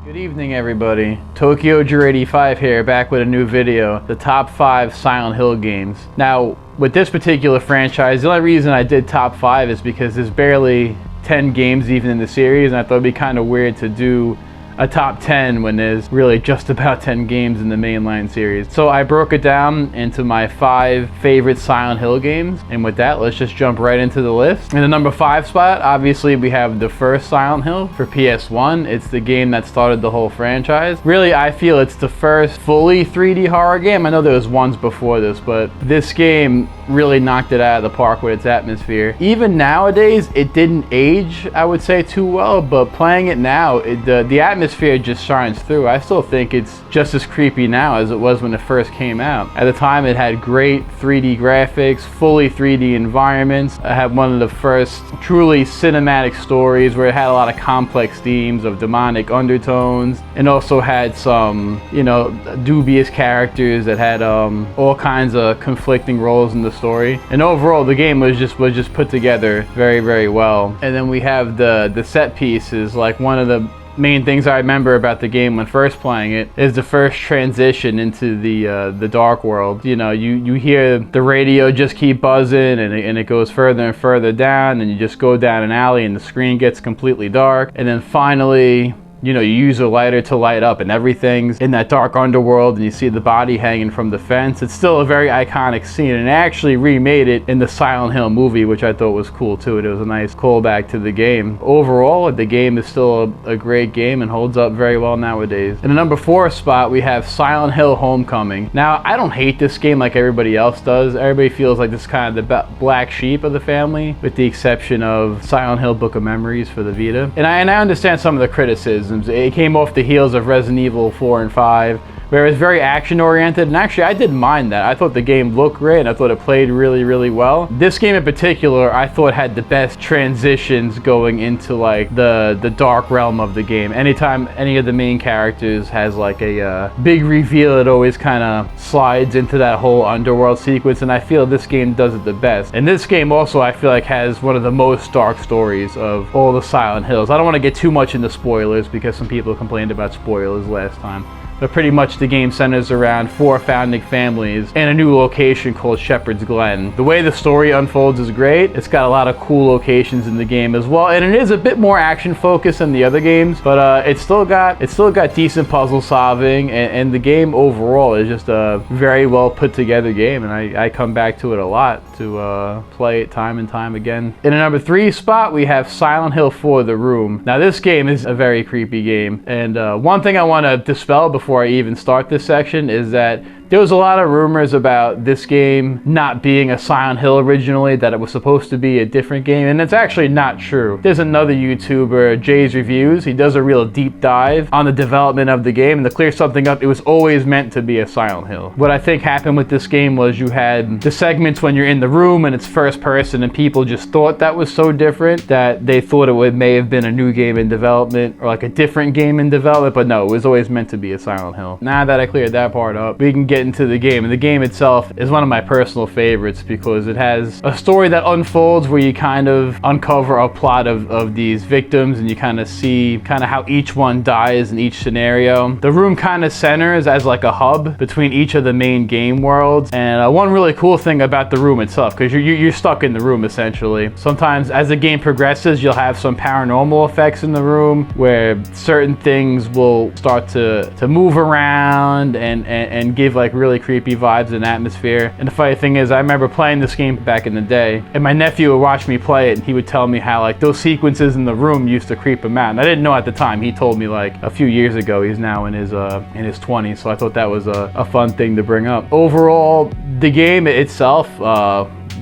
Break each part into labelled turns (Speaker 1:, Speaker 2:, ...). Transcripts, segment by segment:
Speaker 1: Good evening, everybody. TokyoJer85 here, back with a new video, the top 5 Silent Hill games. Now, with this particular franchise, the only reason I did top 5 is because there's barely 10 games even in the series, and I thought it'd be kind of weird to do a top 10 when there's really just about 10 games in the mainline series. So I broke it down into my 5 favorite Silent Hill games, and with that, let's just jump right into the list. In the number 5 spot, obviously we have the first Silent Hill for PS1. It's the game that started the whole franchise. Really, I feel it's the first fully 3D horror game. I know there was ones before this, but this game really knocked it out of the park with its atmosphere. Even nowadays, it didn't age, I would say, too well, but playing it now, the atmosphere just shines through. I still think it's just as creepy now as it was when it first came out. At the time, it had great 3D graphics, fully 3D environments. It had one of the first truly cinematic stories where it had a lot of complex themes of demonic undertones, and also had some, dubious characters that had all kinds of conflicting roles in the story. And overall, the game was just put together very, very well. And then we have the set pieces. Like, one of the main things I remember about the game when first playing it is the first transition into the dark world. You hear the radio just keep buzzing, and it goes further and further down, and you just go down an alley and the screen gets completely dark, and then finally you use a lighter to light up and everything's in that dark underworld, and you see the body hanging from the fence. It's still a very iconic scene, and they actually remade it in the Silent Hill movie, which I thought was cool too. It was a nice callback to the game. Overall, the game is still a great game and holds up very well nowadays. In the number 4 spot, we have Silent Hill Homecoming. Now, I don't hate this game like everybody else does. Everybody feels like this is kind of the black sheep of the family, with the exception of Silent Hill Book of Memories for the Vita. And I understand some of the criticisms. It came off the heels of Resident Evil 4 and 5, where it was very action oriented, and actually I didn't mind that. I thought the game looked great, and I thought it played really, really well. This game in particular, I thought had the best transitions going into like the dark realm of the game. Anytime any of the main characters has like a big reveal, it always kind of slides into that whole underworld sequence, and I feel this game does it the best. And this game also, I feel like, has one of the most dark stories of all the Silent Hills. I don't want to get too much into spoilers because some people complained about spoilers last time. But pretty much the game centers around 4 founding families and a new location called Shepherd's Glen. The way the story unfolds is great. It's got a lot of cool locations in the game as well, and it is a bit more action focused than the other games, but it's still got decent puzzle solving, and the game overall is just a very well put together game, and I come back to it a lot to play it time and time again. In the number 3 spot, we have Silent Hill 4: The Room. Now, this game is a very creepy game, and one thing I want to dispel before I even start this section is that there was a lot of rumors about this game not being a Silent Hill originally, that it was supposed to be a different game, and it's actually not true. There's another YouTuber, Jay's Reviews. He does a real deep dive on the development of the game, and to clear something up, it was always meant to be a Silent Hill. What I think happened with this game was you had the segments when you're in the room and it's first person, and people just thought that was so different that they thought it may have been a new game in development or like a different game in development, but no, it was always meant to be a Silent Hill. Now that I cleared that part up, we can get into the game, and the game itself is one of my personal favorites because it has a story that unfolds where you kind of uncover a plot of these victims, and you kind of see how each one dies in each scenario. The room kind of centers as like a hub between each of the main game worlds, and one really cool thing about the room itself, because you're stuck in the room essentially. Sometimes as the game progresses, you'll have some paranormal effects in the room where certain things will start to move around and give like really creepy vibes and atmosphere. And the funny thing is, I remember playing this game back in the day, and my nephew would watch me play it, and he would tell me how like those sequences in the room used to creep him out. And I didn't know at the time. He told me like a few years ago. He's now in his 20s, so I thought that was a fun thing to bring up. Overall, the game itself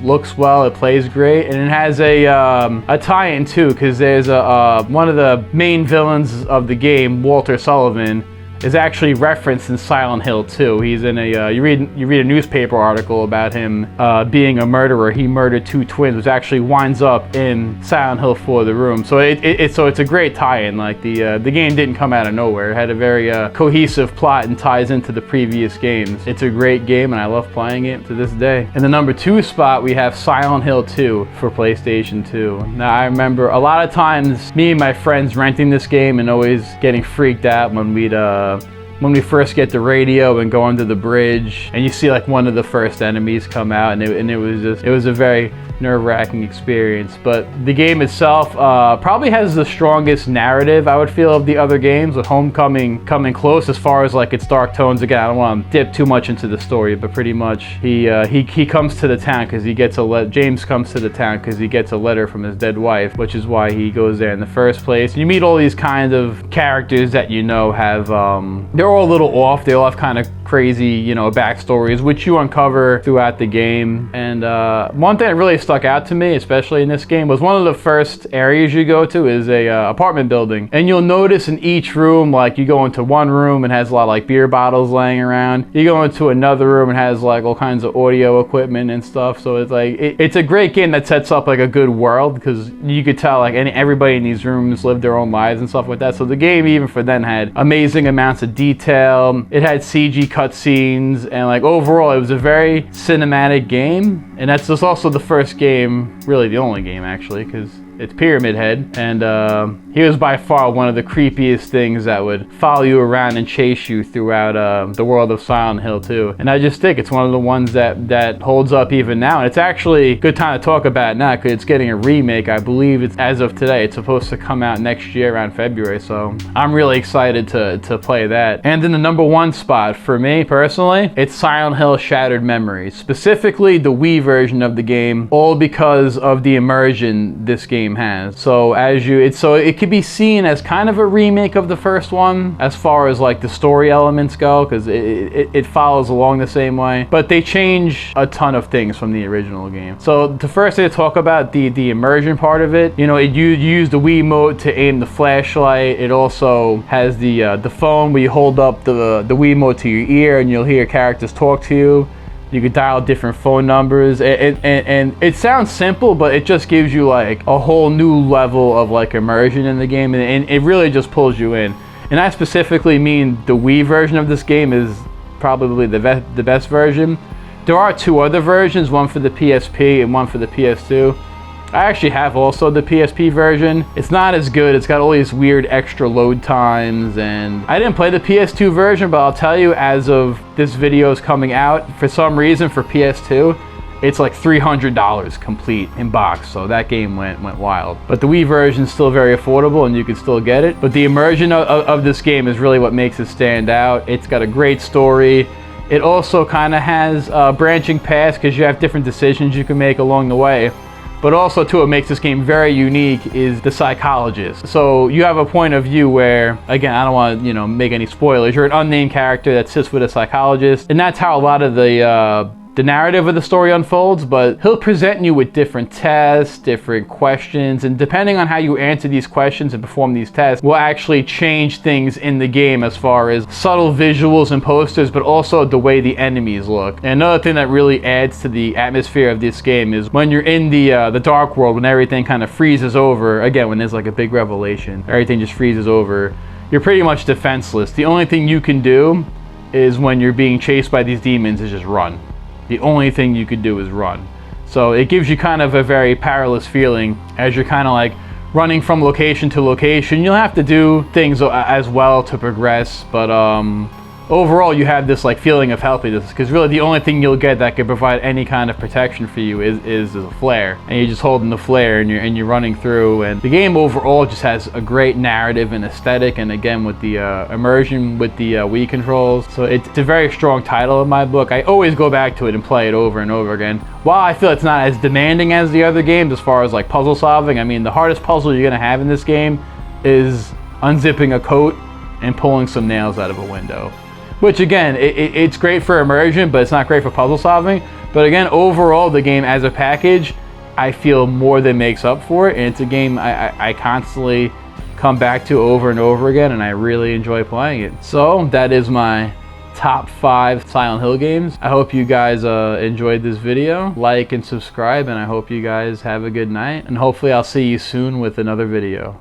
Speaker 1: looks well, it plays great, and it has a tie-in too, because there's one of the main villains of the game, Walter Sullivan, is actually referenced in Silent Hill 2. He's in a you read a newspaper article about him being a murderer. He murdered 2 twins, which actually winds up in Silent Hill 4: The Room. So it's a great tie-in. Like the game didn't come out of nowhere. It had a very cohesive plot and ties into the previous games. It's a great game, and I love playing it to this day. In the number 2 spot, we have Silent Hill 2 for PlayStation 2. Now, I remember a lot of times me and my friends renting this game and always getting freaked out when we first get the radio and go under the bridge and you see like one of the first enemies come out, and it was a very nerve-wracking experience. But the game itself probably has the strongest narrative, I would feel, of the other games, with Homecoming coming close as far as like its dark tones. Again, I don't want to dip too much into the story, but pretty much he comes to the town because he gets James comes to the town because he gets a letter from his dead wife, which is why he goes there in the first place. You meet all these kind of characters that have they're all a little off. They all have kind of crazy, backstories, which you uncover throughout the game. And one thing that really stuck out to me, especially in this game, was one of the first areas you go to is a apartment building, and you'll notice in each room, like you go into one room and has a lot of like beer bottles laying around. You go into another room and has like all kinds of audio equipment and stuff. So it's like it's a great game that sets up like a good world, because you could tell like everybody in these rooms lived their own lives and stuff like that. So the game, even for then, had amazing amounts of detail. It had CG cutscenes, and like overall it was a very cinematic game. And that's just also the first game, really the only game actually, because it's Pyramid Head, and he was by far one of the creepiest things that would follow you around and chase you throughout the world of Silent Hill 2. And I just think it's one of the ones that holds up even now, and it's actually a good time to talk about it now because it's getting a remake. I believe it's, as of today, it's supposed to come out next year around February, so I'm really excited to play that. And in the number 1 spot for me personally, it's Silent Hill Shattered Memories, specifically the Wii version of the game, all because of the immersion this game has. So it could be seen as kind of a remake of the first one as far as like the story elements go, because it follows along the same way, but they change a ton of things from the original game. So the first thing to talk about, the immersion part of it, you use the Wii mode to aim the flashlight. It also has the phone where you hold up the Wii mode to your ear and you'll hear characters talk to you. You could dial different phone numbers, and it sounds simple, but it just gives you like a whole new level of like immersion in the game, and it really just pulls you in. And I specifically mean the Wii version of this game is probably the best version. There are 2 other versions, one for the PSP and one for the PS2. I actually have also the PSP version. It's not as good. It's got all these weird extra load times, and I didn't play the PS2 version, but I'll tell you, as of this video is coming out, for some reason for PS2, it's like $300 complete in box, so that game went wild. But the Wii version is still very affordable and you can still get it. But the immersion of this game is really what makes it stand out. It's got a great story. It also kind of has branching paths because you have different decisions you can make along the way. But also too, what makes this game very unique is the psychologist. So you have a point of view where, again, I don't want to make any spoilers. You're an unnamed character that sits with a psychologist, and that's how a lot of the narrative of the story unfolds. But he'll present you with different tests, different questions, and depending on how you answer these questions and perform these tests will actually change things in the game as far as subtle visuals and posters, but also the way the enemies look. And another thing that really adds to the atmosphere of this game is when you're in the dark world, when everything kind of freezes over, again, when there's like a big revelation, everything just freezes over, you're pretty much defenseless. The only thing you can do is, when you're being chased by these demons, is just run. The only thing you could do is run. So it gives you kind of a very powerless feeling as you're kind of like running from location to location. You'll have to do things as well to progress, but overall you have this like feeling of helplessness, because really the only thing you'll get that could provide any kind of protection for you is a flare, and you're just holding the flare and you're running through. And the game overall just has a great narrative and aesthetic, and again with the immersion with the Wii controls. So it's a very strong title in my book. I always go back to it and play it over and over again. While I feel it's not as demanding as the other games as far as like puzzle solving, I mean the hardest puzzle you're gonna have in this game is unzipping a coat and pulling some nails out of a window. Which again, it's great for immersion, but it's not great for puzzle solving. But again, overall, the game as a package, I feel more than makes up for it. And it's a game I constantly come back to over and over again, and I really enjoy playing it. So that is my top 5 Silent Hill games. I hope you guys enjoyed this video. Like and subscribe, and I hope you guys have a good night, and hopefully I'll see you soon with another video.